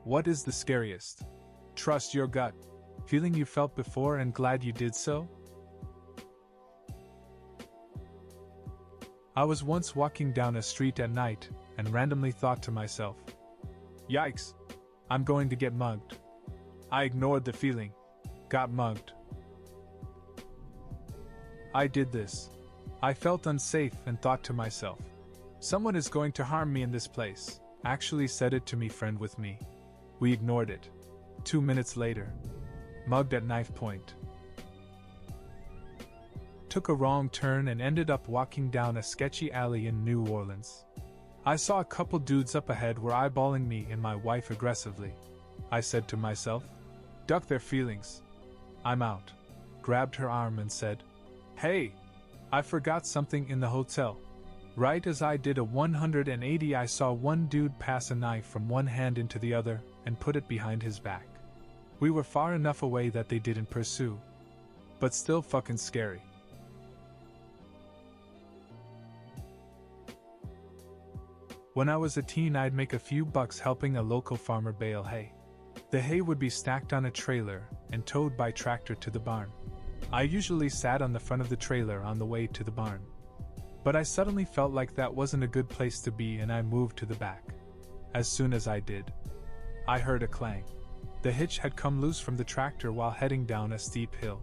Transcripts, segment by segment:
What is the scariest? Trust your gut. Feeling you felt before and glad you did so? I was once walking down a street at night and randomly thought to myself, yikes, I'm going to get mugged. I ignored the feeling, got mugged. I did this. I felt unsafe and thought to myself, someone is going to harm me in this place. Actually said it to me friend with me. We ignored it. 2 minutes later. Mugged at knife point. Took a wrong turn and ended up walking down a sketchy alley in New Orleans. I saw a couple dudes up ahead were eyeballing me and my wife aggressively. I said to myself, duck their feelings. I'm out. Grabbed her arm and said, hey, I forgot something in the hotel. Right as I did a 180, I saw one dude pass a knife from one hand into the other and put it behind his back. We were far enough away that they didn't pursue. But still fucking scary. When I was a teen, I'd make a few bucks helping a local farmer bale hay. The hay would be stacked on a trailer and towed by tractor to the barn. I usually sat on the front of the trailer on the way to the barn. But I suddenly felt like that wasn't a good place to be and I moved to the back. As soon as I did, I heard a clang. The hitch had come loose from the tractor while heading down a steep hill.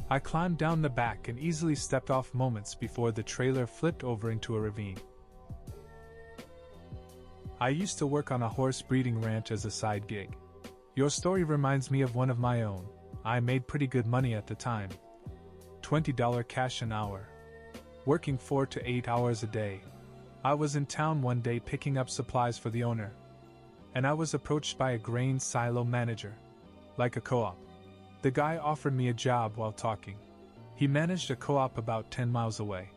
I climbed down the back and easily stepped off moments before the trailer flipped over into a ravine. I used to work on a horse breeding ranch as a side gig. Your story reminds me of one of my own. I made pretty good money at the time. $20 cash an hour. Working 4 to 8 hours a day. I was in town one day picking up supplies for the owner. And I was approached by a grain silo manager. Like a co-op. The guy offered me a job while talking. He managed a co-op about 10 miles away.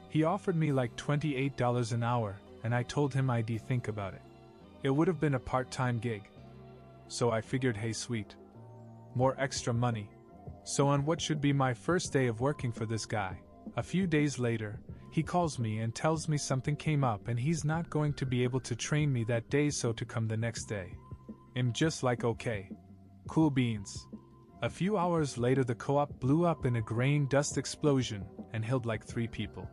He offered me like $28 an hour, and I told him I'd think about it. It would have been a part-time gig. So I figured, hey sweet. More extra money. So on what should be my first day of working for this guy, a few days later, he calls me and tells me something came up and he's not going to be able to train me that day, so to come the next day. I'm just like, okay. Cool beans. A few hours later, the co-op blew up in a grain dust explosion and killed like 3 people.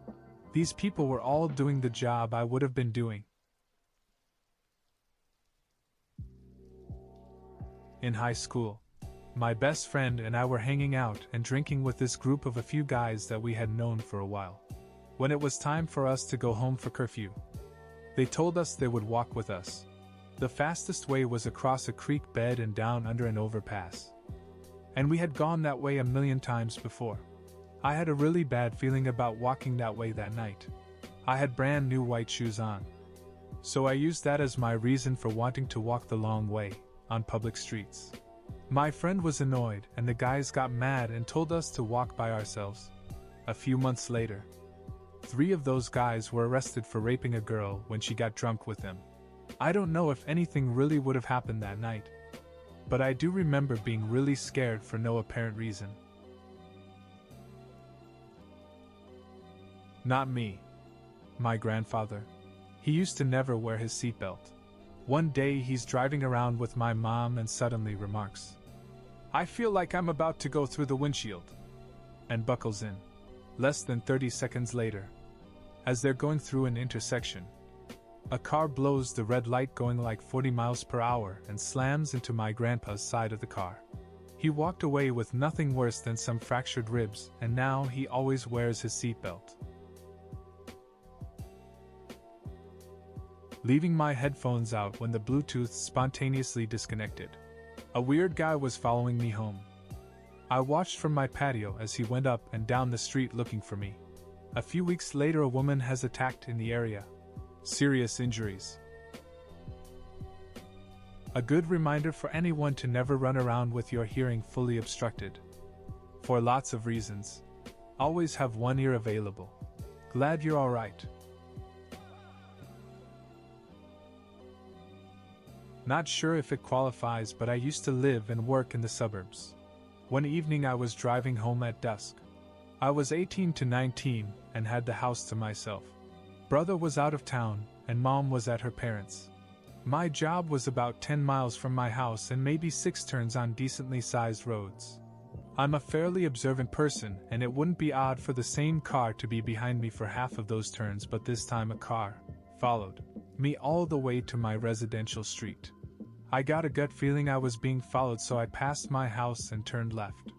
These people were all doing the job I would have been doing. In high school, my best friend and I were hanging out and drinking with this group of a few guys that we had known for a while. When it was time for us to go home for curfew, they told us they would walk with us. The fastest way was across a creek bed and down under an overpass. And we had gone that way a million times before. I had a really bad feeling about walking that way that night. I had brand new white shoes on. So I used that as my reason for wanting to walk the long way, on public streets. My friend was annoyed and the guys got mad and told us to walk by ourselves. A few months later, 3 of those guys were arrested for raping a girl when she got drunk with them. I don't know if anything really would have happened that night, but I do remember being really scared for no apparent reason. Not me. My grandfather. He used to never wear his seatbelt. One day he's driving around with my mom and suddenly remarks, I feel like I'm about to go through the windshield. And buckles in. Less than 30 seconds later, as they're going through an intersection, a car blows the red light going like 40 miles per hour and slams into my grandpa's side of the car. He walked away with nothing worse than some fractured ribs, and now he always wears his seatbelt. Leaving my headphones out when the Bluetooth spontaneously disconnected. A weird guy was following me home. I watched from my patio as he went up and down the street looking for me. A few weeks later, a woman has attacked in the area. Serious injuries. A good reminder for anyone to never run around with your hearing fully obstructed. For lots of reasons. Always have one ear available. Glad you're alright. Not sure if it qualifies, but I used to live and work in the suburbs. One evening I was driving home at dusk. I was 18 to 19 and had the house to myself. Brother was out of town and mom was at her parents'. My job was about 10 miles from my house and maybe 6 turns on decently sized roads. I'm a fairly observant person, and it wouldn't be odd for the same car to be behind me for half of those turns, but this time a car followed me all the way to my residential street. I got a gut feeling I was being followed, so I passed my house and turned left.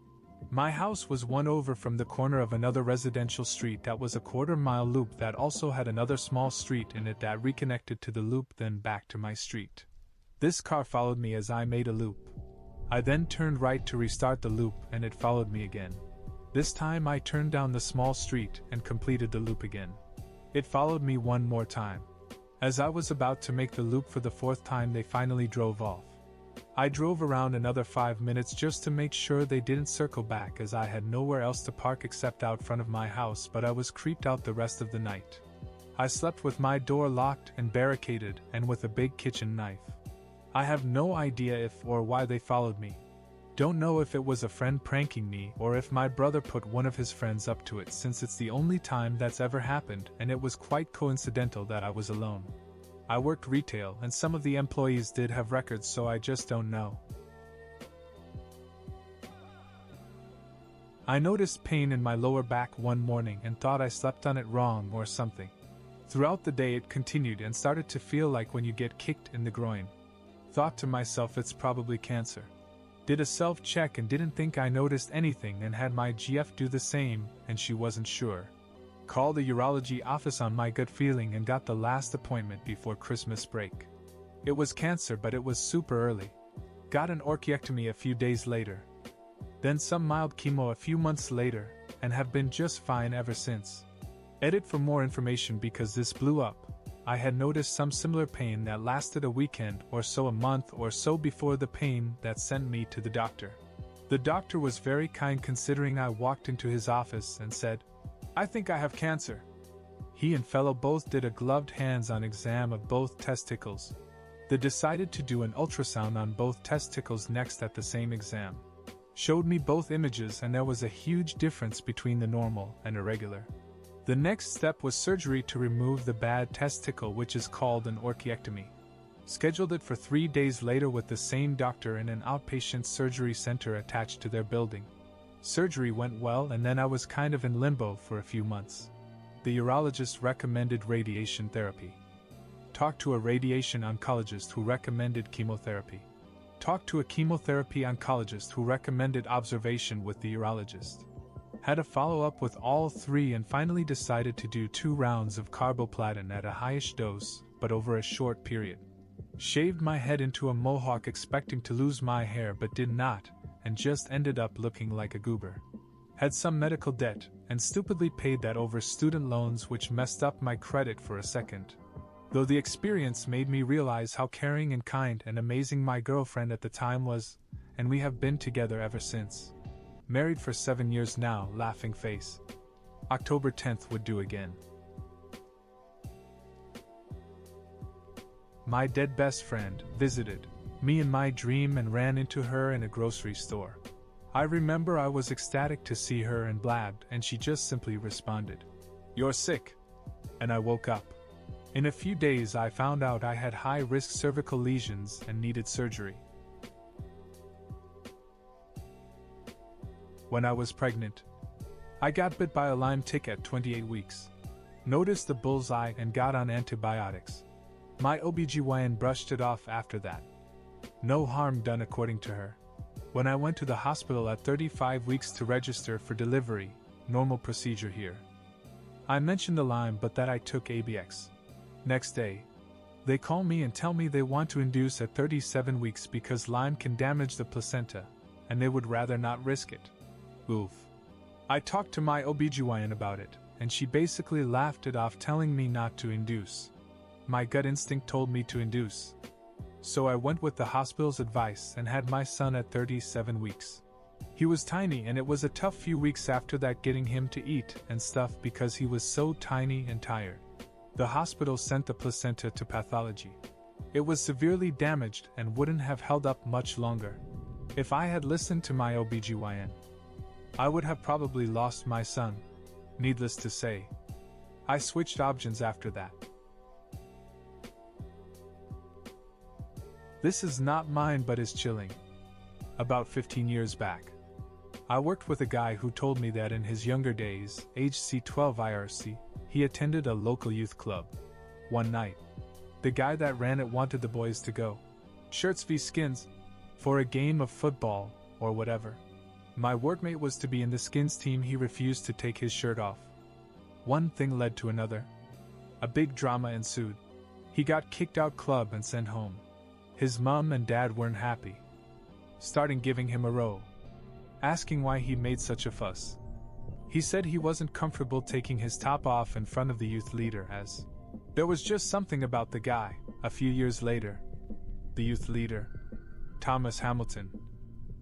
My house was one over from the corner of another residential street that was a quarter-mile loop that also had another small street in it that reconnected to the loop, then back to my street. This car followed me as I made a loop. I then turned right to restart the loop, and it followed me again. This time I turned down the small street and completed the loop again. It followed me one more time. As I was about to make the loop for the 4th time, they finally drove off. I drove around another 5 minutes just to make sure they didn't circle back, as I had nowhere else to park except out front of my house, but I was creeped out the rest of the night. I slept with my door locked and barricaded and with a big kitchen knife. I have no idea if or why they followed me. Don't know if it was a friend pranking me or if my brother put one of his friends up to it, since it's the only time that's ever happened, and it was quite coincidental that I was alone. I worked retail and some of the employees did have records, so I just don't know. I noticed pain in my lower back one morning and thought I slept on it wrong or something. Throughout the day it continued and started to feel like when you get kicked in the groin. Thought to myself, it's probably cancer. Did a self-check and didn't think I noticed anything, and had my GF do the same, and she wasn't sure. Called the urology office on my gut feeling and got the last appointment before Christmas break. It was cancer, but it was super early. Got an orchiectomy a few days later. Then some mild chemo a few months later, and have been just fine ever since. Edit for more information because this blew up. I had noticed some similar pain that lasted a weekend or so, a month or so before the pain that sent me to the doctor. The doctor was very kind, considering I walked into his office and said, "I think I have cancer." He and fellow both did a gloved hands-on exam of both testicles. They decided to do an ultrasound on both testicles next at the same exam. Showed me both images, and there was a huge difference between the normal and irregular. The next step was surgery to remove the bad testicle, which is called an orchiectomy. Scheduled it for 3 days later with the same doctor in an outpatient surgery center attached to their building. Surgery went well, and then I was kind of in limbo for a few months. The urologist recommended radiation therapy. Talked to a radiation oncologist who recommended chemotherapy. Talked to a chemotherapy oncologist who recommended observation with the urologist. Had a follow-up with all 3 and finally decided to do 2 rounds of carboplatin at a highish dose, but over a short period. Shaved my head into a mohawk expecting to lose my hair, but did not, and just ended up looking like a goober. Had some medical debt, and stupidly paid that over student loans, which messed up my credit for a second. Though the experience made me realize how caring and kind and amazing my girlfriend at the time was, and we have been together ever since. Married for 7 years now, laughing face. October 10th would do again. My dead best friend visited me in my dream and ran into her in a grocery store. I remember I was ecstatic to see her and blabbed, and she just simply responded, "You're sick." And I woke up. In a few days I found out I had high-risk cervical lesions and needed surgery. When I was pregnant, I got bit by a Lyme tick at 28 weeks. Noticed the bullseye and got on antibiotics. My OBGYN brushed it off after that. No harm done according to her. When I went to the hospital at 35 weeks to register for delivery, normal procedure here. I mentioned the Lyme but that I took ABX. Next day, they call me and tell me they want to induce at 37 weeks because Lyme can damage the placenta, and they would rather not risk it. Oof. I talked to my OBGYN about it, and she basically laughed it off, telling me not to induce. My gut instinct told me to induce. So I went with the hospital's advice and had my son at 37 weeks. He was tiny, and it was a tough few weeks after that getting him to eat and stuff because he was so tiny and tired. The hospital sent the placenta to pathology. It was severely damaged and wouldn't have held up much longer. If I had listened to my OBGYN, I would have probably lost my son. Needless to say, I switched options after that. This is not mine but is chilling. About 15 years back, I worked with a guy who told me that in his younger days, age C12 IRC, he attended a local youth club. One night, the guy that ran it wanted the boys to go, shirts v skins, for a game of football, or whatever. My workmate was to be in the skins team. He refused to take his shirt off. One thing led to another. A big drama ensued. He got kicked out club and sent home. His mom and dad weren't happy, starting giving him a row, asking why he made such a fuss. He said he wasn't comfortable taking his top off in front of the youth leader as there was just something about the guy. A few years later, the youth leader, Thomas Hamilton,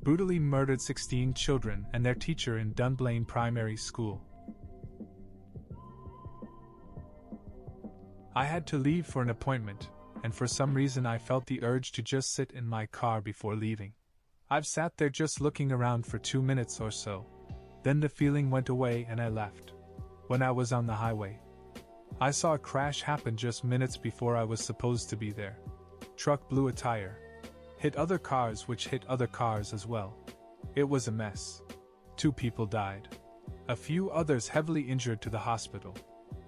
brutally murdered 16 children and their teacher in Dunblane Primary School. I had to leave for an appointment, and for some reason I felt the urge to just sit in my car before leaving. I've sat there just looking around for 2 minutes or so. Then the feeling went away and I left. When I was on the highway, I saw a crash happen just minutes before I was supposed to be there. Truck blew a tire, hit other cars which hit other cars as well. It was a mess. 2 people died. A few others heavily injured to the hospital.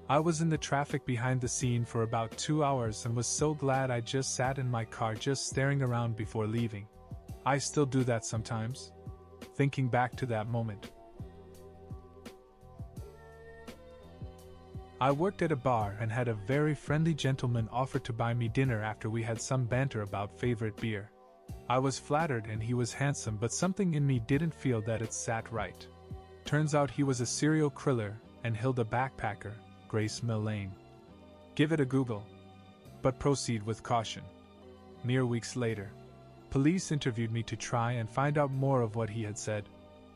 I was in the traffic behind the scene for about 2 hours and was so glad I just sat in my car just staring around before leaving. I still do that sometimes, thinking back to that moment. I worked at a bar and had a very friendly gentleman offer to buy me dinner after we had some banter about favorite beer. I was flattered and he was handsome, but something in me didn't feel that it sat right. Turns out he was a serial killer and Hilda backpacker, Grace Mill Lane. Give it a Google. But proceed with caution. Mere weeks later, police interviewed me to try and find out more of what he had said.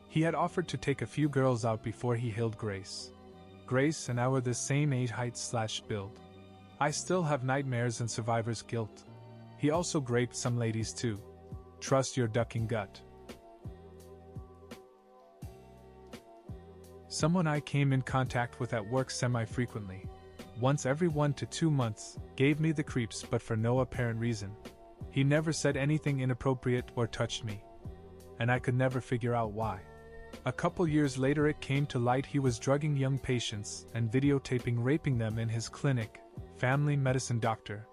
He had offered to take a few girls out before he killed Grace. Grace and I were the same age, height/build. I still have nightmares and survivor's guilt. He also raped some ladies too. Trust your ducking gut. Someone I came in contact with at work semi-frequently, once every 1 to 2 months, gave me the creeps but for no apparent reason. He never said anything inappropriate or touched me, and I could never figure out why. A couple years later it came to light he was drugging young patients and videotaping raping them in his clinic. Family medicine doctor.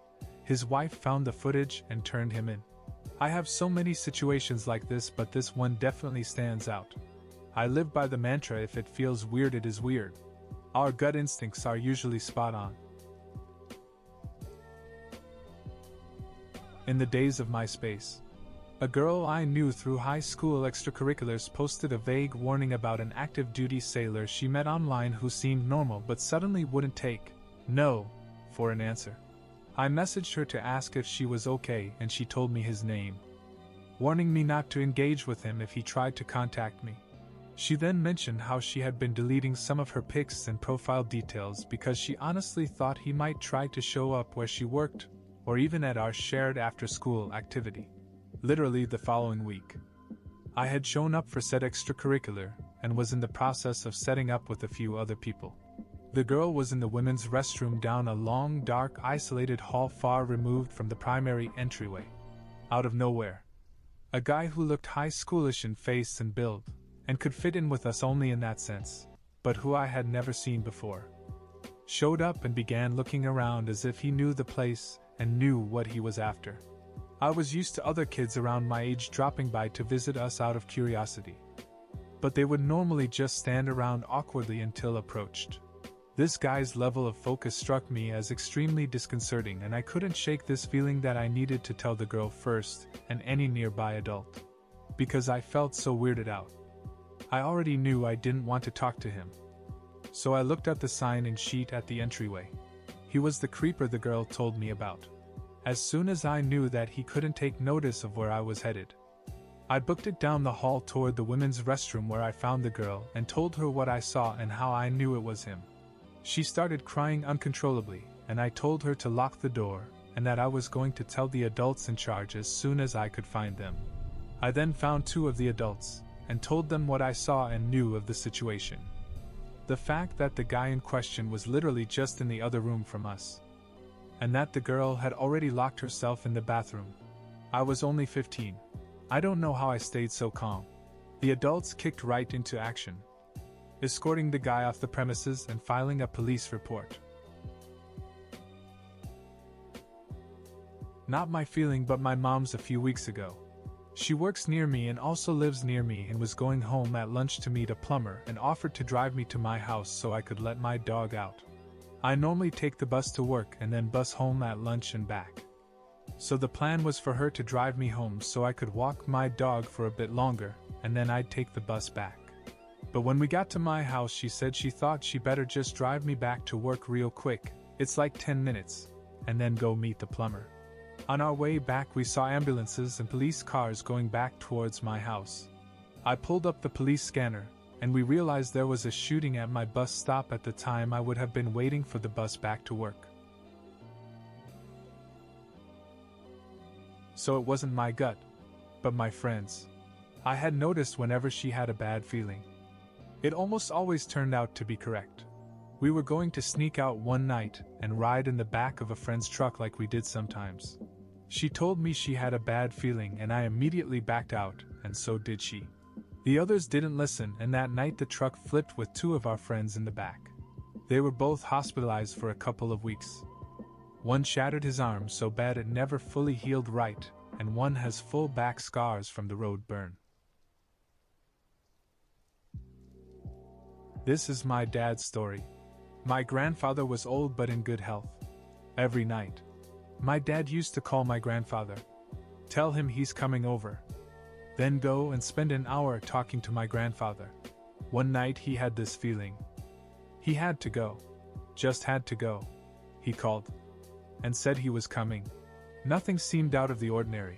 His wife found the footage and turned him in. I have so many situations like this, but this one definitely stands out. I live by the mantra, if it feels weird it is weird. Our gut instincts are usually spot on. In the days of MySpace, a girl I knew through high school extracurriculars posted a vague warning about an active duty sailor she met online who seemed normal but suddenly wouldn't take no for an answer. I messaged her to ask if she was okay and she told me his name, warning me not to engage with him if he tried to contact me. She then mentioned how she had been deleting some of her pics and profile details because she honestly thought he might try to show up where she worked or even at our shared after-school activity. Literally the following week, I had shown up for said extracurricular and was in the process of setting up with a few other people. The girl was in the women's restroom down a long, dark, isolated hall far removed from the primary entryway. Out of nowhere, a guy who looked high schoolish in face and build, and could fit in with us only in that sense, but who I had never seen before, showed up and began looking around as if he knew the place and knew what he was after. I was used to other kids around my age dropping by to visit us out of curiosity, but they would normally just stand around awkwardly until approached. This guy's level of focus struck me as extremely disconcerting, and I couldn't shake this feeling that I needed to tell the girl first and any nearby adult, because I felt so weirded out. I already knew I didn't want to talk to him, so I looked at the sign-in sheet at the entryway. He was the creeper the girl told me about. As soon as I knew that he couldn't take notice of where I was headed, I booked it down the hall toward the women's restroom where I found the girl and told her what I saw and how I knew it was him. She started crying uncontrollably, and I told her to lock the door and that I was going to tell the adults in charge as soon as I could find them. I then found 2 of the adults and told them what I saw and knew of the situation. The fact that the guy in question was literally just in the other room from us, and that the girl had already locked herself in the bathroom. I was only 15. I don't know how I stayed so calm. The adults kicked right into action, escorting the guy off the premises and filing a police report. Not my feeling, but my mom's a few weeks ago. She works near me and also lives near me and was going home at lunch to meet a plumber and offered to drive me to my house so I could let my dog out. I normally take the bus to work and then bus home at lunch and back. So the plan was for her to drive me home so I could walk my dog for a bit longer, and then I'd take the bus back. But when we got to my house, she said she thought she better just drive me back to work real quick, it's like 10 minutes, and then go meet the plumber. On our way back we saw ambulances and police cars going back towards my house. I pulled up the police scanner, and we realized there was a shooting at my bus stop at the time I would have been waiting for the bus back to work. So it wasn't my gut, but my friend's. I had noticed whenever she had a bad feeling, it almost always turned out to be correct. We were going to sneak out one night and ride in the back of a friend's truck like we did sometimes. She told me she had a bad feeling and I immediately backed out, and so did she. The others didn't listen, and that night the truck flipped with two of our friends in the back. They were both hospitalized for a couple of weeks. One shattered his arm so bad it never fully healed right, and one has full back scars from the road burn. This is my dad's story. My grandfather was old but in good health. Every night, my dad used to call my grandfather, tell him he's coming over, then go and spend an hour talking to my grandfather. One night he had this feeling. He had to go. Just had to go. He called and said he was coming. Nothing seemed out of the ordinary.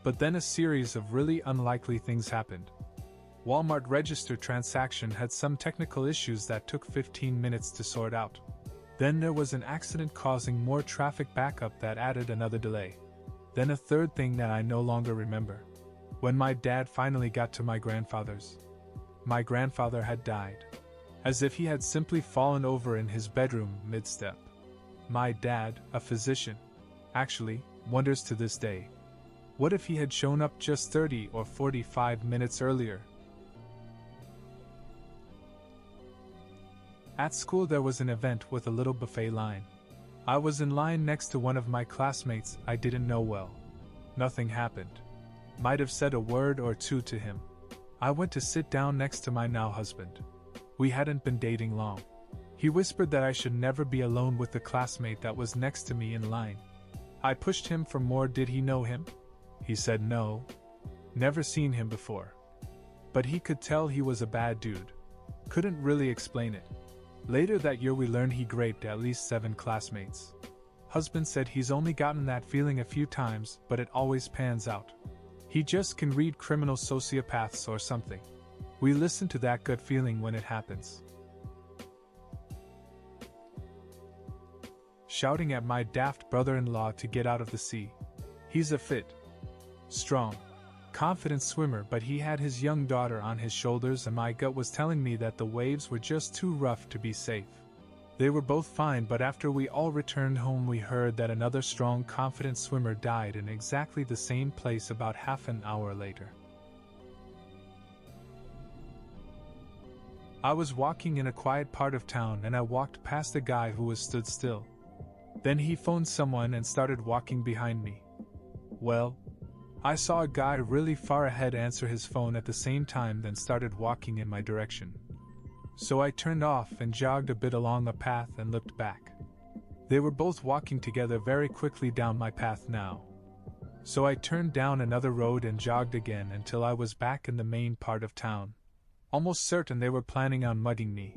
But then a series of really unlikely things happened. Walmart register transaction had some technical issues that took 15 minutes to sort out. Then there was an accident causing more traffic backup that added another delay. Then a third thing that I no longer remember. When my dad finally got to my grandfather's, my grandfather had died. As if he had simply fallen over in his bedroom mid-step. My dad, a physician, actually wonders to this day, what if he had shown up just 30 or 45 minutes earlier? At school there was an event with a little buffet line. I was in line next to one of my classmates I didn't know well. Nothing happened. Might have said a word or two to him. I went to sit down next to my now husband. We hadn't been dating long. He whispered that I should never be alone with the classmate that was next to me in line. I pushed him for more. Did he know him? He said no. Never seen him before. But he could tell he was a bad dude. Couldn't really explain it. Later that year we learned he raped at least 7 classmates. Husband said he's only gotten that feeling a few times, but it always pans out. He just can read criminal sociopaths or something. We listen to that gut feeling when it happens. Shouting at my daft brother-in-law to get out of the sea. He's a fit, strong, confident swimmer, but he had his young daughter on his shoulders and my gut was telling me that the waves were just too rough to be safe. They were both fine, but after we all returned home we heard that another strong, confident swimmer died in exactly the same place about half an hour later. I was walking in a quiet part of town and I walked past a guy who was stood still. Then he phoned someone and started walking behind me. Well, I saw a guy really far ahead answer his phone at the same time, then started walking in my direction. So I turned off and jogged a bit along a path and looked back. They were both walking together very quickly down my path now. So I turned down another road and jogged again until I was back in the main part of town. Almost certain they were planning on mugging me.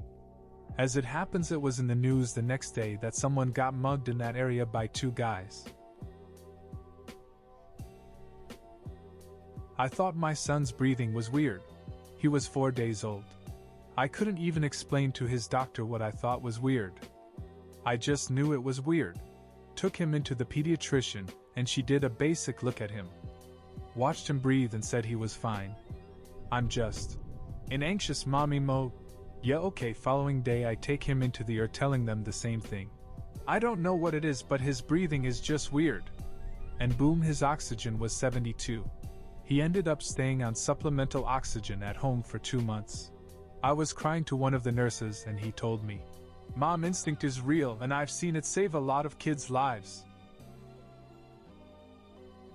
As it happens, it was in the news the next day that someone got mugged in that area by 2 guys. I thought my son's breathing was weird. He was 4 days old. I couldn't even explain to his doctor what I thought was weird. I just knew it was weird. Took him into the pediatrician, and she did a basic look at him. Watched him breathe and said he was fine. I'm just in anxious mommy mode. Yeah, okay. Following day I take him into the ER telling them the same thing. I don't know what it is, but his breathing is just weird. And boom, his oxygen was 72. He ended up staying on supplemental oxygen at home for 2 months. I was crying to one of the nurses and he told me, "Mom instinct is real and I've seen it save a lot of kids' lives."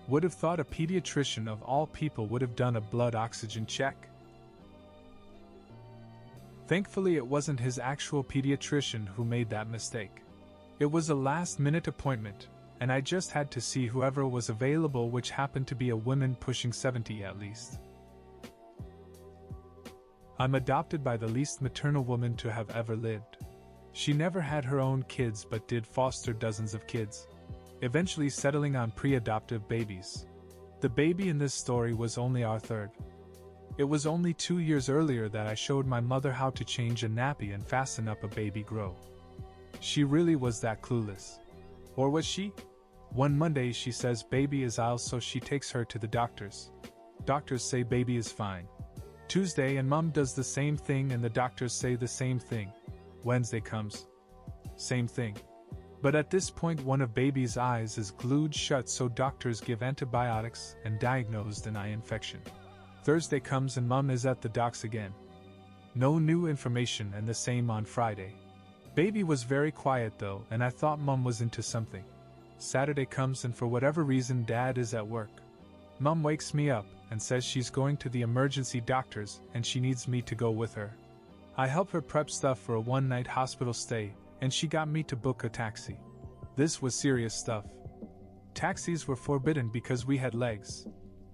Would have thought a pediatrician of all people would have done a blood oxygen check. Thankfully, it wasn't his actual pediatrician who made that mistake. It was a last-minute appointment, and I just had to see whoever was available, which happened to be a woman pushing 70 at least. I'm adopted by the least maternal woman to have ever lived. She never had her own kids but did foster dozens of kids, eventually settling on pre-adoptive babies. The baby in this story was only our third. It was only 2 years earlier that I showed my mother how to change a nappy and fasten up a baby grow. She really was that clueless. Or was she? One Monday she says baby is ill, so she takes her to the doctors. Doctors say baby is fine. Tuesday and mom does the same thing and the doctors say the same thing. Wednesday comes. Same thing. But at this point one of baby's eyes is glued shut, so doctors give antibiotics and diagnosed an eye infection. Thursday comes and mom is at the docs again. No new information, and the same on Friday. Baby was very quiet though, and I thought mom was into something. Saturday comes and for whatever reason dad is at work. Mom wakes me up and says she's going to the emergency doctors and she needs me to go with her. I help her prep stuff for a one-night hospital stay, and she got me to book a taxi. This was serious stuff. Taxis were forbidden because we had legs.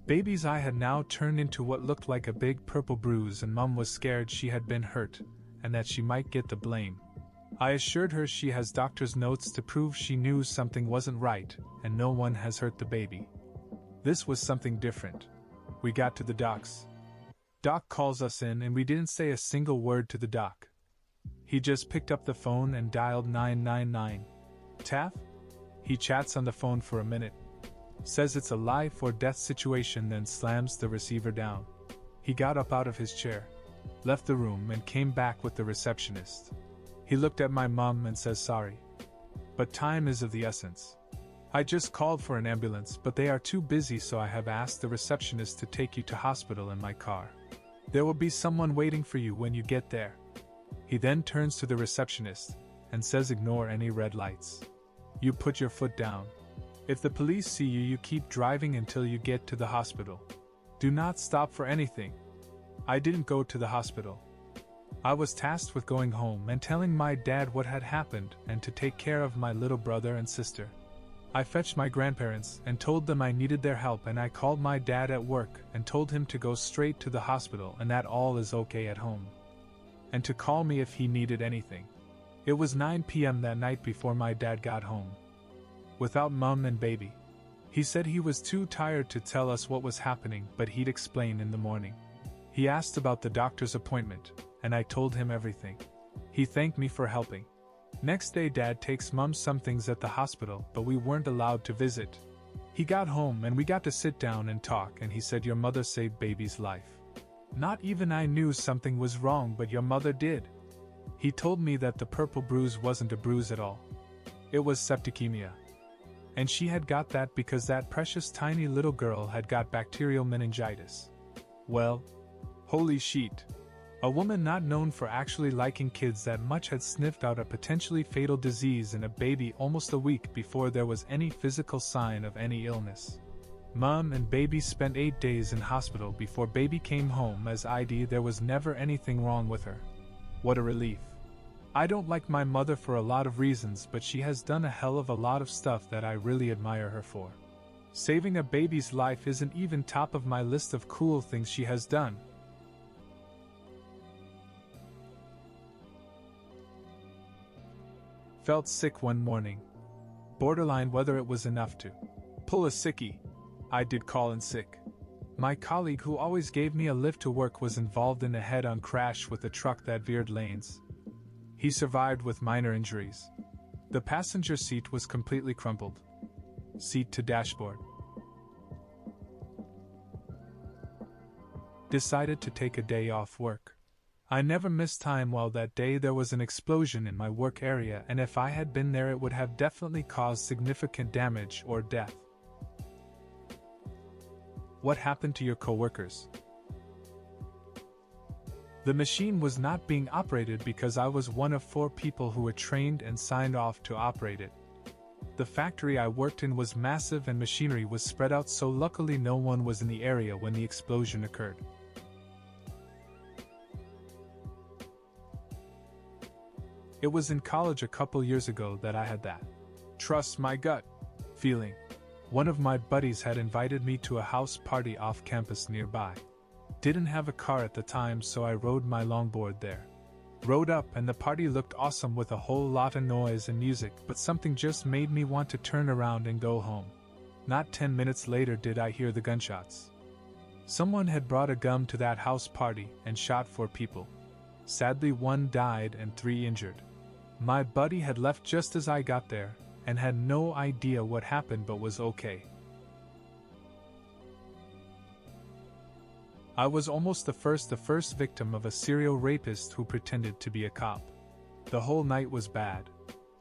Baby's eye had now turned into what looked like a big purple bruise, and mom was scared she had been hurt and that she might get the blame. I assured her she has doctor's notes to prove she knew something wasn't right and no one has hurt the baby. This was something different. We got to the docs. Doc calls us in and we didn't say a single word to the doc. He just picked up the phone and dialed 999. Taff? He chats on the phone for a minute. Says it's a life or death situation, then slams the receiver down. He got up out of his chair, left the room and came back with the receptionist. He looked at my mom and says sorry, but time is of the essence. I just called for an ambulance, but they are too busy, so I have asked the receptionist to take you to hospital in my car. There will be someone waiting for you when you get there. He then turns to the receptionist and says ignore any red lights. You put your foot down. If the police see you, you keep driving until you get to the hospital. Do not stop for anything. I didn't go to the hospital. I was tasked with going home and telling my dad what had happened and to take care of my little brother and sister. I fetched my grandparents and told them I needed their help, and I called my dad at work and told him to go straight to the hospital and that all is okay at home, and to call me if he needed anything. It was 9 p.m. that night before my dad got home. Without mom and baby. He said he was too tired to tell us what was happening, but he'd explain in the morning. He asked about the doctor's appointment, and I told him everything. He thanked me for helping. Next day dad takes mom some things at the hospital, but we weren't allowed to visit. He got home and we got to sit down and talk, and he said your mother saved baby's life. Not even I knew something was wrong, but your mother did. He told me that the purple bruise wasn't a bruise at all. It was septicemia. And she had got that because that precious tiny little girl had got bacterial meningitis. Well, holy shit. A woman not known for actually liking kids that much had sniffed out a potentially fatal disease in a baby almost a week before there was any physical sign of any illness. Mom and baby spent 8 days in hospital before baby came home as IDOWthere was never anything wrong with her. What a relief. I don't like my mother for a lot of reasons, but she has done a hell of a lot of stuff that I really admire her for. Saving a baby's life isn't even top of my list of cool things she has done. Felt sick one morning. Borderline whether it was enough to pull a sickie. I did call in sick. My colleague who always gave me a lift to work was involved in a head-on crash with a truck that veered lanes. He survived with minor injuries. The passenger seat was completely crumpled. Seat to dashboard. Decided to take a day off work. I never missed time. While that day there was an explosion in my work area, and if I had been there it would have definitely caused significant damage or death. What happened to your coworkers? The machine was not being operated because I was one of 4 people who were trained and signed off to operate it. The factory I worked in was massive and machinery was spread out, so luckily no one was in the area when the explosion occurred. It was in college a couple years ago that I had that "trust my gut" feeling. One of my buddies had invited me to a house party off campus nearby. Didn't have a car at the time, so I rode my longboard there. Rode up and the party looked awesome with a whole lot of noise and music, but something just made me want to turn around and go home. Not 10 minutes later did I hear the gunshots. Someone had brought a gun to that house party and shot 4 people. Sadly, 1 died and 3 injured. My buddy had left just as I got there and had no idea what happened but was okay. I was almost the first victim of a serial rapist who pretended to be a cop. The whole night was bad.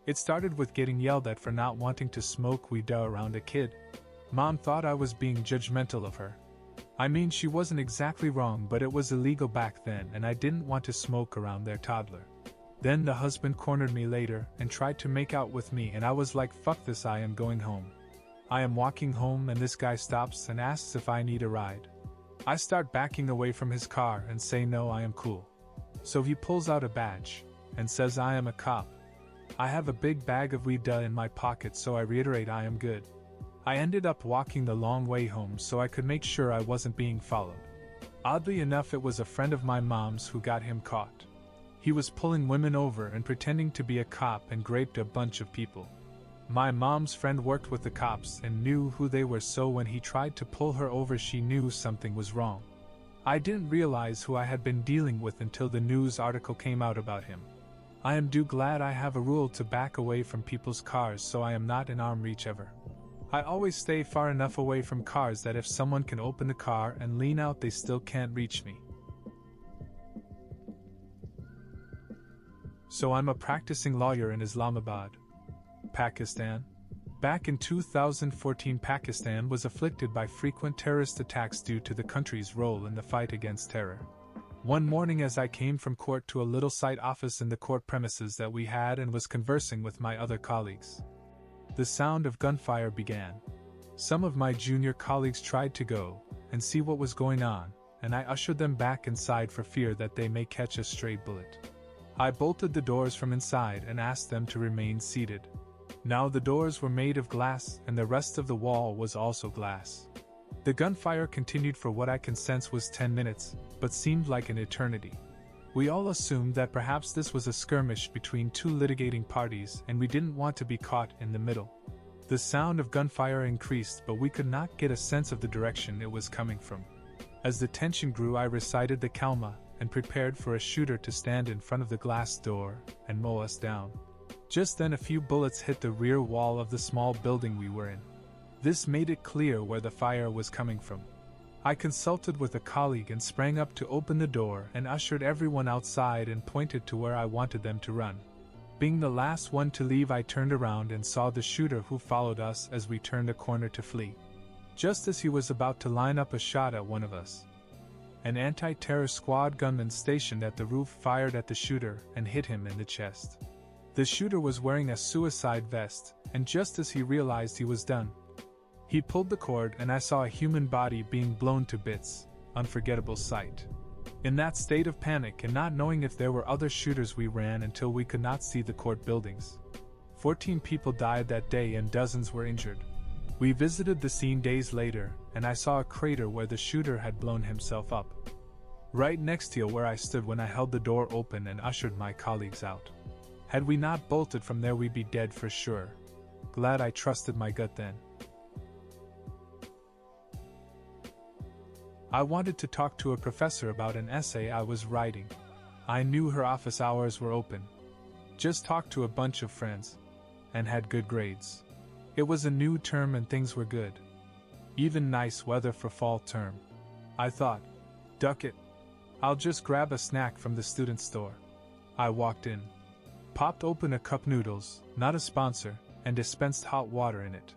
It started with getting yelled at for not wanting to smoke weed around a kid. Mom thought I was being judgmental of her. I mean, she wasn't exactly wrong, but it was illegal back then and I didn't want to smoke around their toddler. Then the husband cornered me later and tried to make out with me, and I was like, fuck this, I am going home. I am walking home and this guy stops and asks if I need a ride. I start backing away from his car and say no, I am cool. So he pulls out a badge and says I am a cop. I have a big bag of weed in my pocket, so I reiterate I am good. I ended up walking the long way home so I could make sure I wasn't being followed. Oddly enough, it was a friend of my mom's who got him caught. He was pulling women over and pretending to be a cop and raped a bunch of people. My mom's friend worked with the cops and knew who they were, so when he tried to pull her over she knew something was wrong. I didn't realize who I had been dealing with until the news article came out about him. I am glad I have a rule to back away from people's cars so I am not in arm reach ever. I always stay far enough away from cars that if someone can open the car and lean out they still can't reach me. So I'm a practicing lawyer in Islamabad, Pakistan. Back in 2014, Pakistan was afflicted by frequent terrorist attacks due to the country's role in the fight against terror. One morning as I came from court to a little side office in the court premises that we had and was conversing with my other colleagues, the sound of gunfire began. Some of my junior colleagues tried to go and see what was going on, and I ushered them back inside for fear that they may catch a stray bullet. I bolted the doors from inside and asked them to remain seated. Now the doors were made of glass and the rest of the wall was also glass. The gunfire continued for what I can sense was 10 minutes, but seemed like an eternity. We all assumed that perhaps this was a skirmish between 2 litigating parties and we didn't want to be caught in the middle. The sound of gunfire increased, but we could not get a sense of the direction it was coming from. As the tension grew, I recited the Kalma and prepared for a shooter to stand in front of the glass door and mow us down. Just then a few bullets hit the rear wall of the small building we were in. This made it clear where the fire was coming from. I consulted with a colleague and sprang up to open the door and ushered everyone outside and pointed to where I wanted them to run. Being the last one to leave, I turned around and saw the shooter who followed us as we turned a corner to flee. Just as he was about to line up a shot at one of us, an anti-terror squad gunman stationed at the roof fired at the shooter and hit him in the chest. The shooter was wearing a suicide vest, and just as he realized he was done, he pulled the cord and I saw a human body being blown to bits. Unforgettable sight. In that state of panic and not knowing if there were other shooters, we ran until we could not see the court buildings. 14 people died that day and dozens were injured. We visited the scene days later, and I saw a crater where the shooter had blown himself up. Right next to where I stood when I held the door open and ushered my colleagues out. Had we not bolted from there, we'd be dead for sure. Glad I trusted my gut then. I wanted to talk to a professor about an essay I was writing. I knew her office hours were open. Just talked to a bunch of friends. And had good grades. It was a new term and things were good. Even nice weather for fall term. I thought, duck it. I'll just grab a snack from the student store. I walked in. Popped open a cup noodles, not a sponsor, and dispensed hot water in it.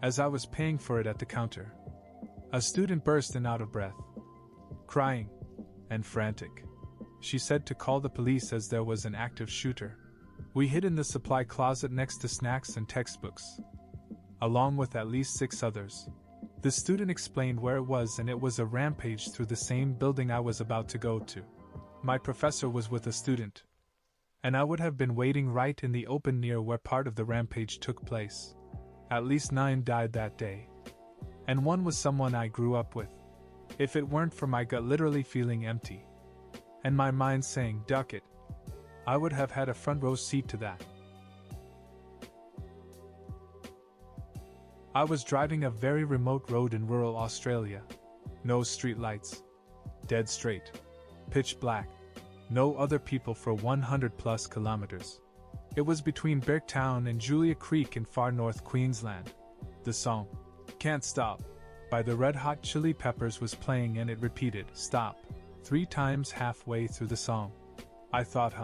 As I was paying for it at the counter, A student burst in out of breath, crying, and frantic. She said to call the police as there was an active shooter. We hid in the supply closet next to snacks and textbooks, along with at least 6 others. The student explained where it was, and it was a rampage through the same building I was about to go to. My professor was with a student, and I would have been waiting right in the open near where part of the rampage took place. At least 9 died that day, and one was someone I grew up with. If it weren't for my gut literally feeling empty, and my mind saying, duck it, I would have had a front row seat to that. I was driving a very remote road in rural Australia. No street lights. Dead straight. Pitch black. No other people for 100+ kilometers. It was between Beartown and Julia Creek in far north Queensland. The song, Can't Stop, by the Red Hot Chili Peppers was playing, and it repeated, stop, 3 times halfway through the song. I thought,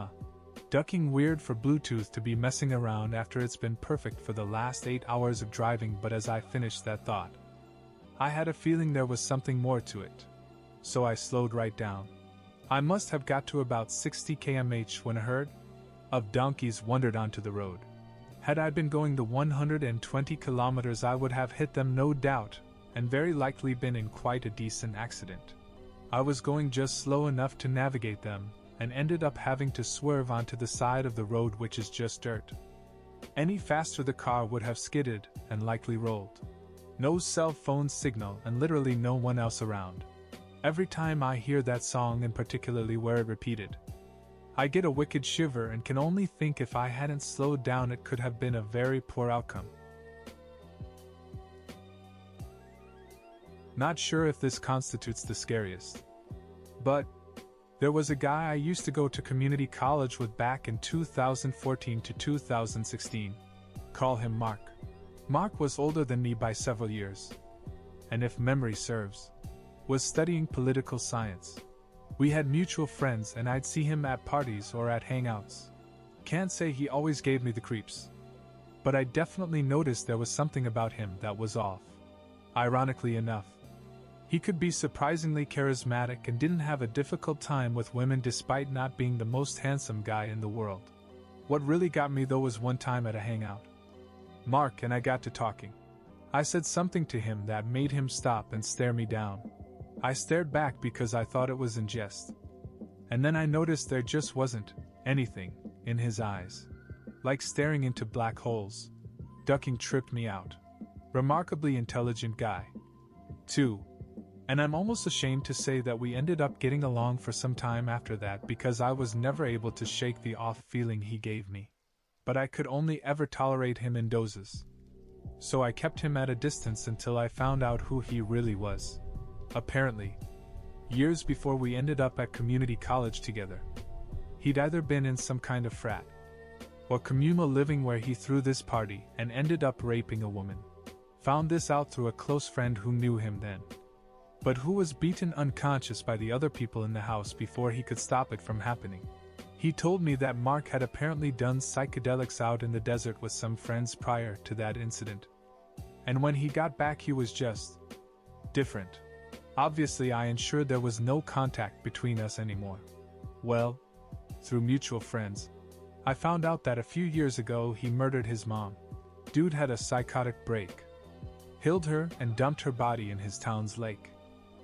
ducking weird for Bluetooth to be messing around after it's been perfect for the last 8 hours of driving, but as I finished that thought, I had a feeling there was something more to it. So I slowed right down. I must have got to about 60 km/h when a herd of donkeys wandered onto the road. Had I been going the 120 kilometers, I would have hit them no doubt, and very likely been in quite a decent accident. I was going just slow enough to navigate them, and ended up having to swerve onto the side of the road, which is just dirt. Any faster the car would have skidded and likely rolled. No cell phone signal and literally no one else around. Every time I hear that song, and particularly where it repeated, I get a wicked shiver and can only think if I hadn't slowed down it could have been a very poor outcome. Not sure if this constitutes the scariest, but there was a guy I used to go to community college with back in 2014 to 2016. Call him Mark. Mark was older than me by several years, and if memory serves, was studying political science. We had mutual friends, and I'd see him at parties or at hangouts. Can't say he always gave me the creeps, but I definitely noticed there was something about him that was off. Ironically enough, he could be surprisingly charismatic and didn't have a difficult time with women despite not being the most handsome guy in the world. What really got me though was one time at a hangout. Mark and I got to talking. I said something to him that made him stop and stare me down. I stared back because I thought it was in jest. And then I noticed there just wasn't anything in his eyes. Like staring into black holes. Ducking tripped me out. Remarkably intelligent guy, too. And I'm almost ashamed to say that we ended up getting along for some time after that, because I was never able to shake the off feeling he gave me. But I could only ever tolerate him in doses. So I kept him at a distance until I found out who he really was. Apparently, years before we ended up at community college together, he'd either been in some kind of frat or communal living where he threw this party and ended up raping a woman. Found this out through a close friend who knew him then, but who was beaten unconscious by the other people in the house before he could stop it from happening. He told me that Mark had apparently done psychedelics out in the desert with some friends prior to that incident, and when he got back he was just different. Obviously I ensured there was no contact between us anymore. Well, through mutual friends, I found out that a few years ago he murdered his mom. Dude had a psychotic break. Killed her and dumped her body in his town's lake.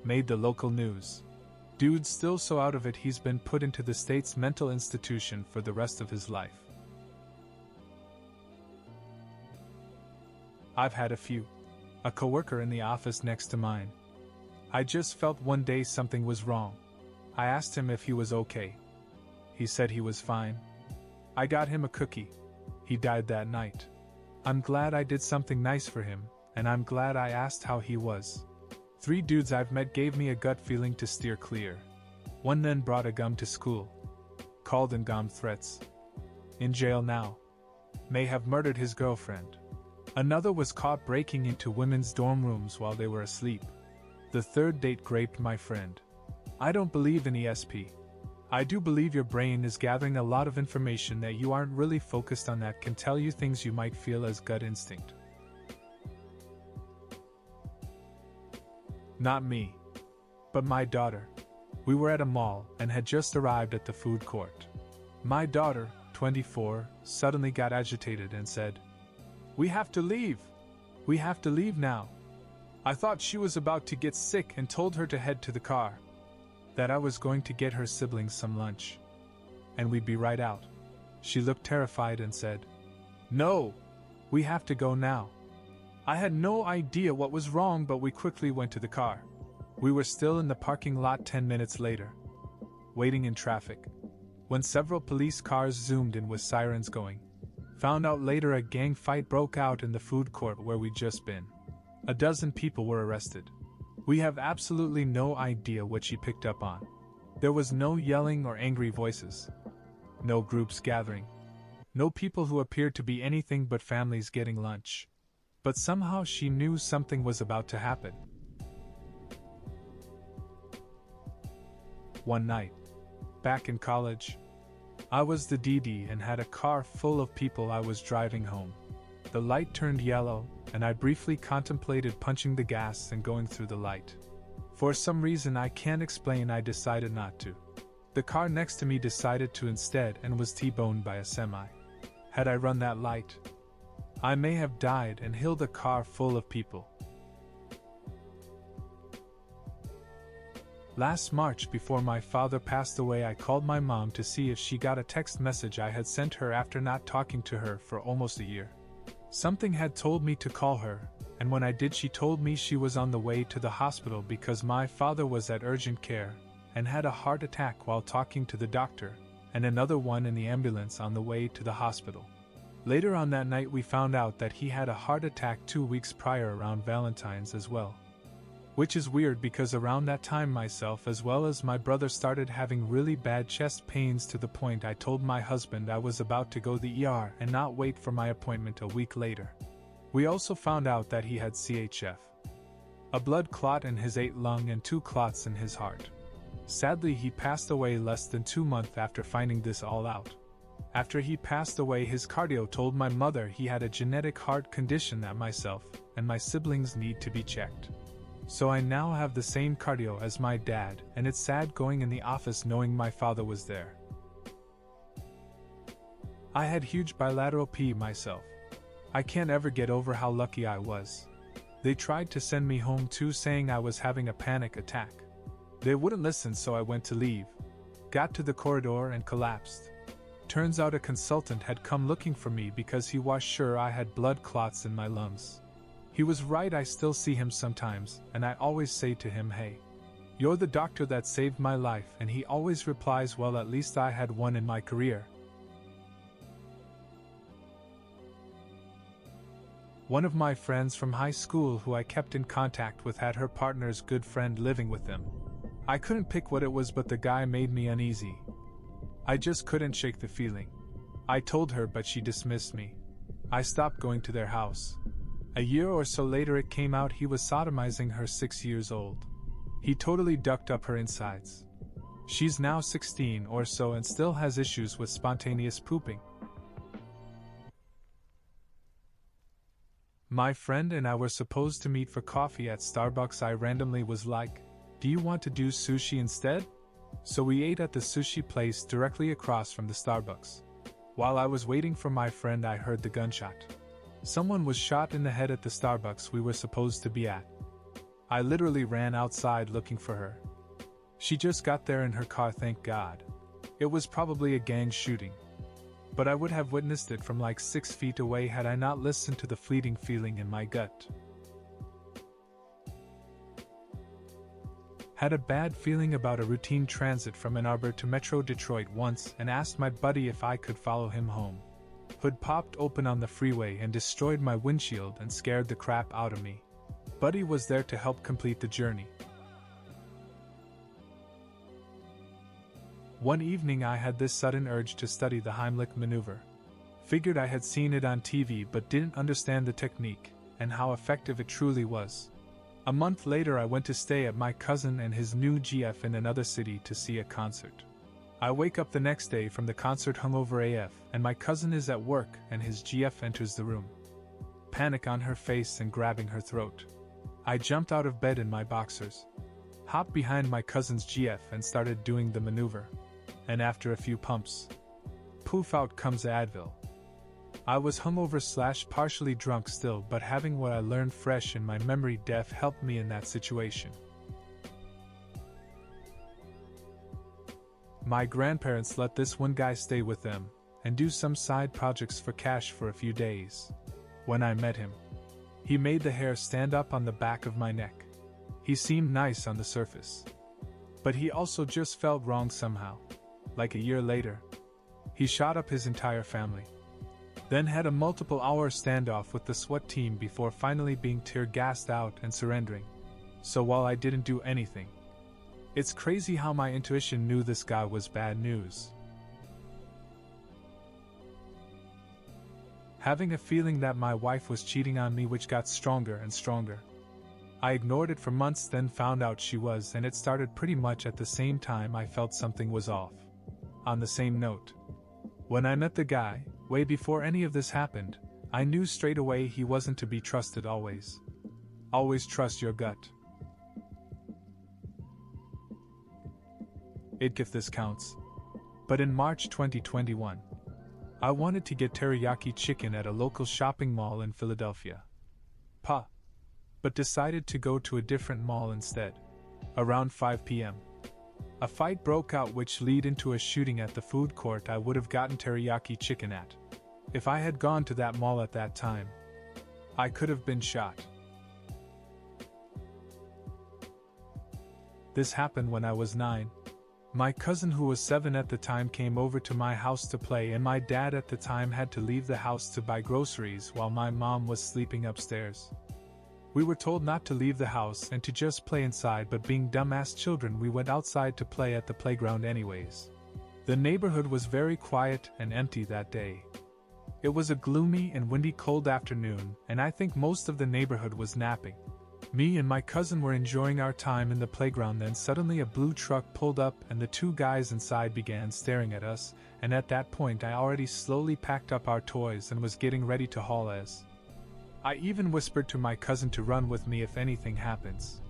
Made the local news. Dude's still so out of it he's been put into the state's mental institution for the rest of his life. I've had a few. A coworker in the office next to mine. I just felt one day something was wrong. I asked him if he was okay. He said he was fine. I got him a cookie. He died that night. I'm glad I did something nice for him, and I'm glad I asked how he was. 3 dudes I've met gave me a gut feeling to steer clear. One then brought a gun to school. Called and gommed threats. In jail now. May have murdered his girlfriend. Another was caught breaking into women's dorm rooms while they were asleep. The 3rd date raped my friend. I don't believe in ESP. I do believe your brain is gathering a lot of information that you aren't really focused on that can tell you things you might feel as gut instinct. Not me. But my daughter. We were at a mall and had just arrived at the food court. My daughter, 24, suddenly got agitated and said, "We have to leave! We have to leave now!" I thought she was about to get sick and told her to head to the car. That I was going to get her siblings some lunch. And we'd be right out. She looked terrified and said, "No! We have to go now." I had no idea what was wrong, but we quickly went to the car. We were still in the parking lot 10 minutes later, waiting in traffic, when several police cars zoomed in with sirens going. Found out later a gang fight broke out in the food court where we'd just been. A dozen people were arrested. We have absolutely no idea what she picked up on. There was no yelling or angry voices. No groups gathering. No people who appeared to be anything but families getting lunch. But somehow she knew something was about to happen. One night, back in college, I was the DD and had a car full of people. I was driving home. The light turned yellow, and I briefly contemplated punching the gas and going through the light. For some reason I can't explain, I decided not to. The car next to me decided to instead and was T-boned by a semi. Had I run that light, I may have died and killed a car full of people. Last March, before my father passed away, I called my mom to see if she got a text message I had sent her after not talking to her for almost a year. Something had told me to call her, and when I did, she told me she was on the way to the hospital because my father was at urgent care and had a heart attack while talking to the doctor, and another one in the ambulance on the way to the hospital. Later on that night we found out that he had a heart attack 2 weeks prior around Valentine's as well. Which is weird because around that time myself as well as my brother started having really bad chest pains to the point I told my husband I was about to go to the ER and not wait for my appointment a week later. We also found out that he had CHF, a blood clot in his 8 lung and 2 clots in his heart. Sadly, he passed away less than 2 months after finding this all out. After he passed away, his cardio told my mother he had a genetic heart condition that myself and my siblings need to be checked. So I now have the same cardio as my dad, and it's sad going in the office knowing my father was there. I had huge bilateral P myself. I can't ever get over how lucky I was. They tried to send me home too, saying I was having a panic attack. They wouldn't listen, so I went to leave. Got to the corridor and collapsed. Turns out a consultant had come looking for me because he was sure I had blood clots in my lungs. He was right, I still see him sometimes, and I always say to him, "Hey, you're the doctor that saved my life," and he always replies, "Well, at least I had one in my career." One of my friends from high school who I kept in contact with had her partner's good friend living with them. I couldn't pick what it was, but the guy made me uneasy. I just couldn't shake the feeling. I told her, but she dismissed me. I stopped going to their house. A year or so later it came out he was sodomizing her 6 years old. He totally ducked up her insides. She's now 16 or so and still has issues with spontaneous pooping. My friend and I were supposed to meet for coffee at Starbucks. I randomly was like, "Do you want to do sushi instead?" So we ate at the sushi place directly across from the Starbucks. While I was waiting for my friend, I heard the gunshot. Someone was shot in the head at the Starbucks we were supposed to be at. I literally ran outside looking for her. She just got there in her car, thank God. It was probably a gang shooting. But I would have witnessed it from like 6 feet away had I not listened to the fleeting feeling in my gut. Had a bad feeling about a routine transit from Ann Arbor to Metro Detroit once and asked my buddy if I could follow him home. Hood popped open on the freeway and destroyed my windshield and scared the crap out of me. Buddy was there to help complete the journey. One evening I had this sudden urge to study the Heimlich maneuver. Figured I had seen it on TV but didn't understand the technique and how effective it truly was. A month later I went to stay at my cousin and his new GF in another city to see a concert. I wake up the next day from the concert hungover AF, and my cousin is at work and his GF enters the room. Panic on her face and grabbing her throat. I jumped out of bed in my boxers, hopped behind my cousin's GF and started doing the maneuver. And after a few pumps, poof, out comes Advil. I was hungover / partially drunk still, but having what I learned fresh in my memory def helped me in that situation. My grandparents let this one guy stay with them and do some side projects for cash for a few days. When I met him, he made the hair stand up on the back of my neck. He seemed nice on the surface, but he also just felt wrong somehow. Like a year later, he shot up his entire family, then had a multiple-hour standoff with the SWAT team before finally being tear-gassed out and surrendering. So while I didn't do anything, it's crazy how my intuition knew this guy was bad news. Having a feeling that my wife was cheating on me, which got stronger and stronger. I ignored it for months, then found out she was, and it started pretty much at the same time I felt something was off. On the same note, when I met the guy, way before any of this happened, I knew straight away he wasn't to be trusted always. Always trust your gut. If this counts. But in March 2021, I wanted to get teriyaki chicken at a local shopping mall in Philadelphia. But decided to go to a different mall instead. Around 5 p.m. a fight broke out, which led into a shooting at the food court I would have gotten teriyaki chicken at. If I had gone to that mall at that time, I could have been shot. This happened when I was 9. My cousin, who was 7 at the time, came over to my house to play, and my dad at the time had to leave the house to buy groceries while my mom was sleeping upstairs. We were told not to leave the house and to just play inside, but being dumbass children, we went outside to play at the playground anyways. The neighborhood was very quiet and empty that day. It was a gloomy and windy cold afternoon, and I think most of the neighborhood was napping. Me and my cousin were enjoying our time in the playground, then suddenly a blue truck pulled up and the two guys inside began staring at us, and at that point I already slowly packed up our toys and was getting ready to haul ass. I even whispered to my cousin to run with me if anything happens.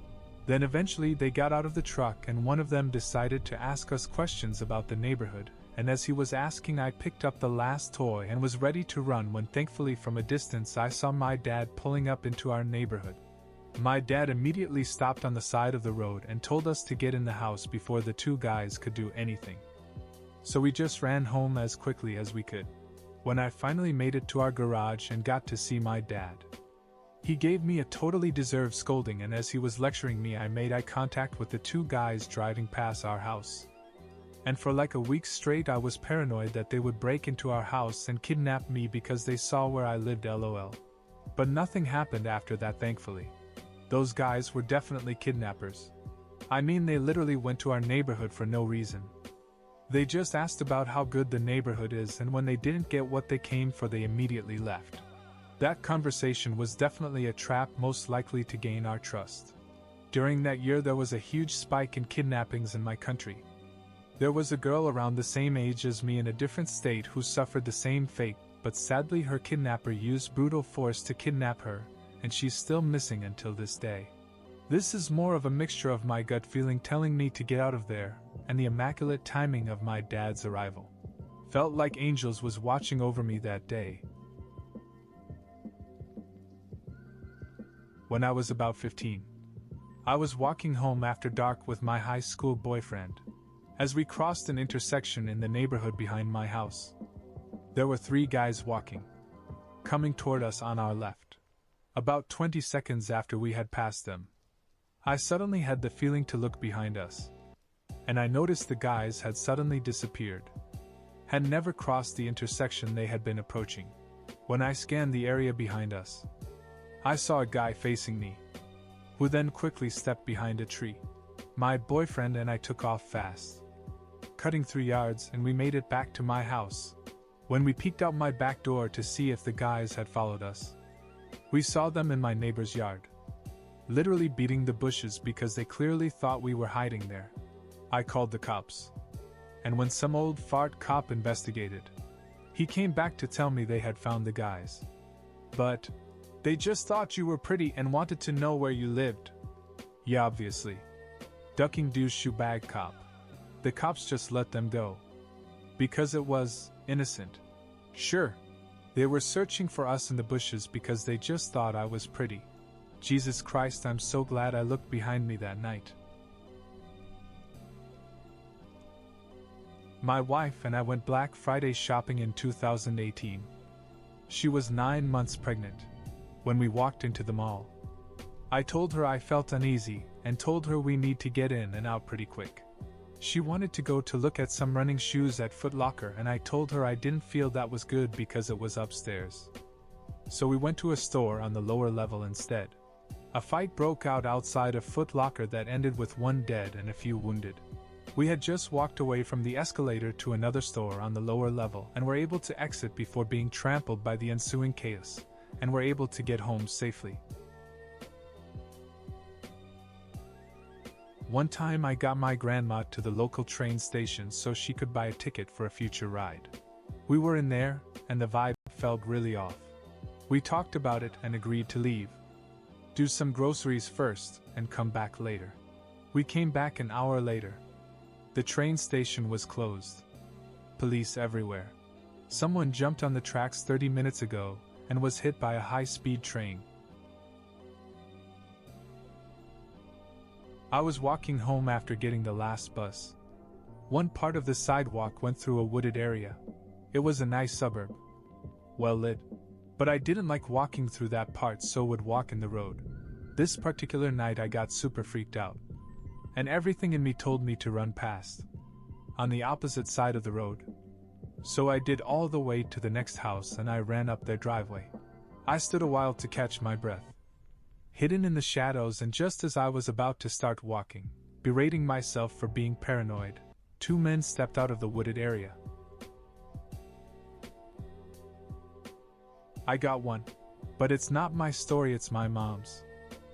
Then eventually they got out of the truck and one of them decided to ask us questions about the neighborhood, and as he was asking I picked up the last toy and was ready to run when thankfully from a distance I saw my dad pulling up into our neighborhood. My dad immediately stopped on the side of the road and told us to get in the house before the two guys could do anything. So we just ran home as quickly as we could. When I finally made it to our garage and got to see my dad, he gave me a totally deserved scolding, and as he was lecturing me I made eye contact with the two guys driving past our house. And for like a week straight I was paranoid that they would break into our house and kidnap me because they saw where I lived, lol. But nothing happened after that, thankfully. Those guys were definitely kidnappers. I mean, they literally went to our neighborhood for no reason. They just asked about how good the neighborhood is, and when they didn't get what they came for they immediately left. That conversation was definitely a trap, most likely to gain our trust. During that year there was a huge spike in kidnappings in my country. There was a girl around the same age as me in a different state who suffered the same fate, but sadly her kidnapper used brutal force to kidnap her, and she's still missing until this day. This is more of a mixture of my gut feeling telling me to get out of there, and the immaculate timing of my dad's arrival. Felt like angels was watching over me that day. When I was about 15, I was walking home after dark with my high school boyfriend. As we crossed an intersection in the neighborhood behind my house, there were 3 guys walking, coming toward us on our left. About 20 seconds after we had passed them, I suddenly had the feeling to look behind us, and I noticed the guys had suddenly disappeared, had never crossed the intersection they had been approaching. When I scanned the area behind us, I saw a guy facing me, who then quickly stepped behind a tree. My boyfriend and I took off fast, cutting 3 yards, and we made it back to my house. When we peeked out my back door to see if the guys had followed us, we saw them in my neighbor's yard, literally beating the bushes because they clearly thought we were hiding there. I called the cops, and when some old fart cop investigated, he came back to tell me they had found the guys. But They just thought you were pretty and wanted to know where you lived. Yeah, obviously. Ducking douche bag cop. The cops just let them go. Because it was innocent. Sure. They were searching for us in the bushes because they just thought I was pretty. Jesus Christ, I'm so glad I looked behind me that night. My wife and I went Black Friday shopping in 2018. She was 9 months pregnant when we walked into the mall. I told her I felt uneasy and told her we need to get in and out pretty quick. She wanted to go to look at some running shoes at Foot Locker, and I told her I didn't feel that was good because it was upstairs. So we went to a store on the lower level instead. A fight broke out outside of Foot Locker that ended with 1 dead and a few wounded. We had just walked away from the escalator to another store on the lower level and were able to exit before being trampled by the ensuing chaos, and were able to get home safely. One time I got my grandma to the local train station so she could buy a ticket for a future ride. We were in there, and the vibe felt really off. We talked about it and agreed to leave. Do some groceries first and come back later. We came back an hour later. The train station was closed. Police everywhere. Someone jumped on the tracks 30 minutes ago and was hit by a high-speed train. I was walking home after getting the last bus. One part of the sidewalk went through a wooded area. It was a nice suburb. Well lit. But I didn't like walking through that part, so would walk in the road. This particular night I got super freaked out. And everything in me told me to run past. On the opposite side of the road. So I did all the way to the next house and I ran up their driveway. I stood a while to catch my breath. Hidden in the shadows, and just as I was about to start walking, berating myself for being paranoid, 2 men stepped out of the wooded area. I got one. But it's not my story, it's my mom's.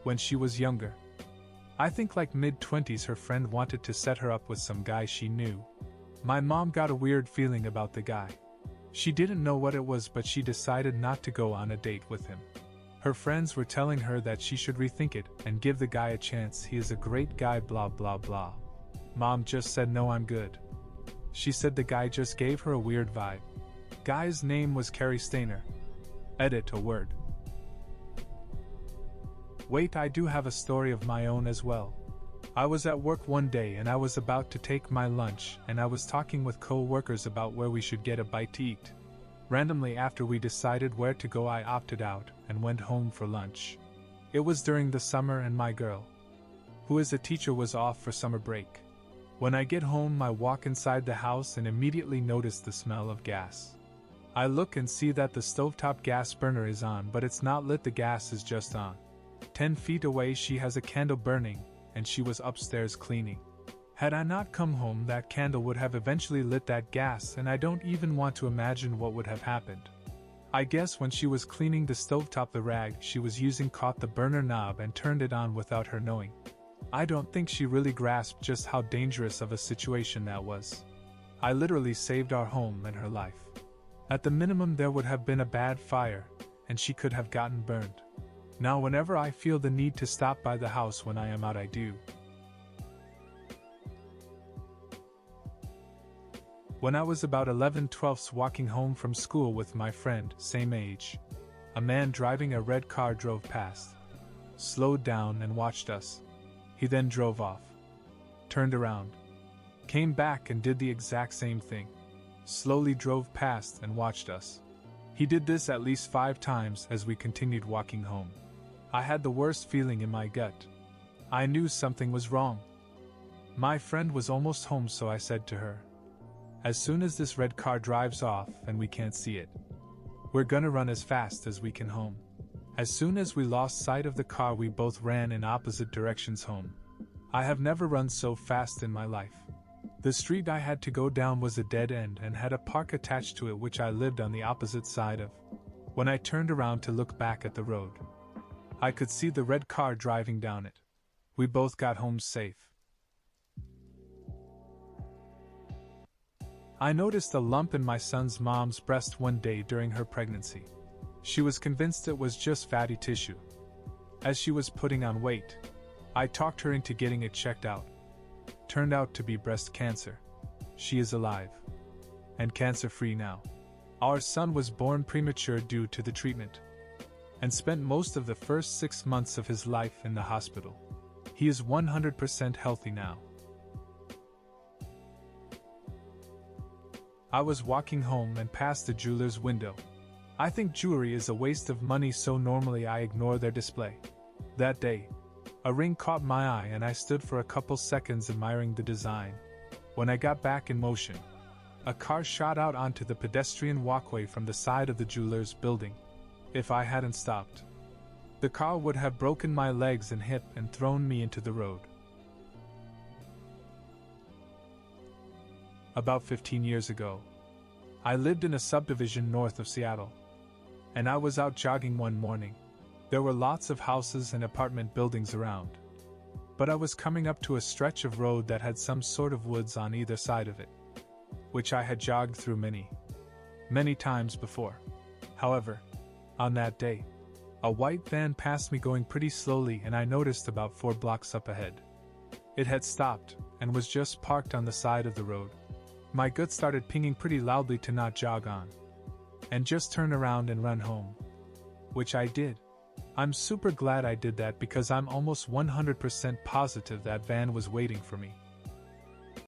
When she was younger. I think like mid-20s, her friend wanted to set her up with some guy she knew. My mom got a weird feeling about the guy. She didn't know what it was, but she decided not to go on a date with him. Her friends were telling her that she should rethink it and give the guy a chance, he is a great guy, blah blah blah. Mom just said no, I'm good. She said the guy just gave her a weird vibe. Guy's name was Carrie Stainer. Edit a word. Wait, I do have a story of my own as well. I was at work one day and I was about to take my lunch, and I was talking with co-workers about where we should get a bite to eat. Randomly, after we decided where to go, I opted out and went home for lunch. It was during the summer and my girl, who is a teacher, was off for summer break. When I get home, I walk inside the house and immediately notice the smell of gas. I look and see that the stovetop gas burner is on, but it's not lit, the gas is just on. 10 feet away she has a candle burning, and she was upstairs cleaning. Had I not come home, that candle would have eventually lit that gas, and I don't even want to imagine what would have happened. I guess when she was cleaning the stovetop, the rag she was using caught the burner knob and turned it on without her knowing. I don't think she really grasped just how dangerous of a situation that was. I literally saved our home and her life. At the minimum, there would have been a bad fire, and she could have gotten burned. Now whenever I feel the need to stop by the house when I am out, I do. When I was about 11/12 walking home from school with my friend, same age, a man driving a red car drove past, slowed down and watched us. He then drove off, turned around, came back and did the exact same thing, slowly drove past and watched us. He did this at least 5 times as we continued walking home. I had the worst feeling in my gut. I knew something was wrong. My friend was almost home, so I said to her, as soon as this red car drives off and we can't see it, we're gonna run as fast as we can home. As soon as we lost sight of the car, we both ran in opposite directions home. I have never run so fast in my life. The street I had to go down was a dead end and had a park attached to it, which I lived on the opposite side of. When I turned around to look back at the road, I could see the red car driving down it. We both got home safe. I noticed a lump in my son's mom's breast one day during her pregnancy. She was convinced it was just fatty tissue. As she was putting on weight, I talked her into getting it checked out. Turned out to be breast cancer. She is alive. And cancer-free now. Our son was born premature due to the treatment. And spent most of the first 6 months of his life in the hospital. He is 100% healthy now. I was walking home and passed the jeweler's window. I think jewelry is a waste of money, so normally I ignore their display. That day, a ring caught my eye and I stood for a couple seconds admiring the design. When I got back in motion, a car shot out onto the pedestrian walkway from the side of the jeweler's building. If I hadn't stopped, the car would have broken my legs and hip and thrown me into the road. About 15 years ago, I lived in a subdivision north of Seattle, and I was out jogging one morning. There were lots of houses and apartment buildings around, but I was coming up to a stretch of road that had some sort of woods on either side of it, which I had jogged through many times before. However, on that day, a white van passed me going pretty slowly, and I noticed about 4 blocks up ahead. It had stopped and was just parked on the side of the road. My gut started pinging pretty loudly to not jog on, and just turn around and run home. Which I did. I'm super glad I did that because I'm almost 100% positive that van was waiting for me.